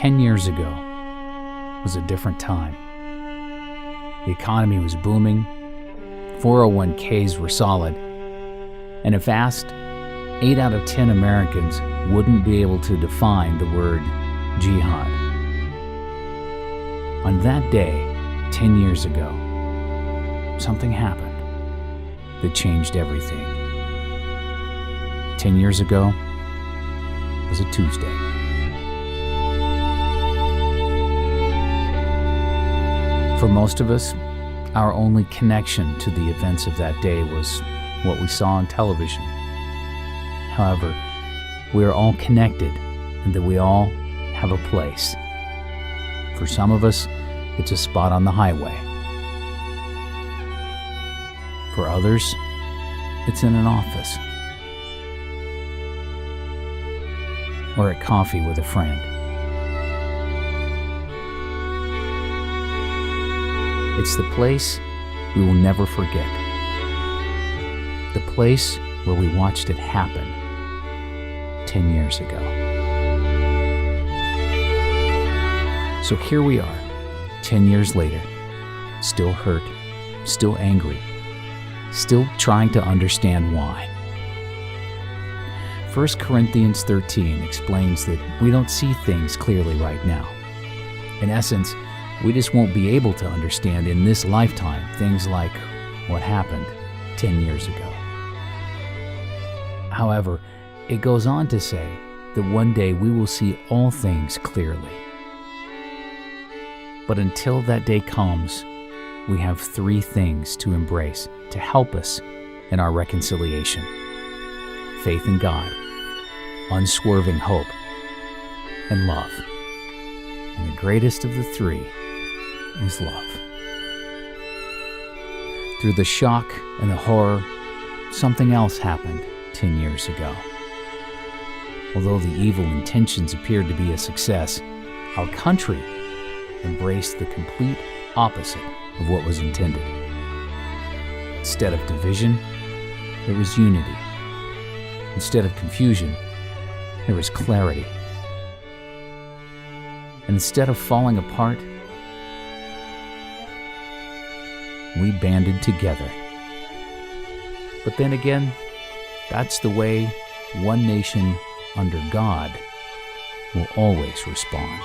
10 years ago was a different time. The economy was booming, 401ks were solid, and if asked, 8 out of 10 Americans wouldn't be able to define the word jihad. On that day, 10 years ago, something happened that changed everything. 10 years ago was a Tuesday. For most of us, our only connection to the events of that day was what we saw on television. However, we are all connected and that we all have a place. For some of us, it's a spot on the highway. For others, it's in an office or at coffee with a friend. It's the place we will never forget. The place where we watched it happen 10 years ago. So here we are, 10 years later, still hurt, still angry, still trying to understand why. 1 Corinthians 13 explains that we don't see things clearly right now. In essence, we just won't be able to understand in this lifetime things like what happened 10 years ago. However, it goes on to say that one day we will see all things clearly. But until that day comes, we have 3 things to embrace to help us in our reconciliation: faith in God, unswerving hope, and love. And the greatest of the 3 is love. Through the shock and the horror, something else happened 10 years ago. Although the evil intentions appeared to be a success, our country embraced the complete opposite of what was intended. Instead of division, there was unity. Instead of confusion, there was clarity. And instead of falling apart, we banded together. But then again, that's the way one nation under God will always respond.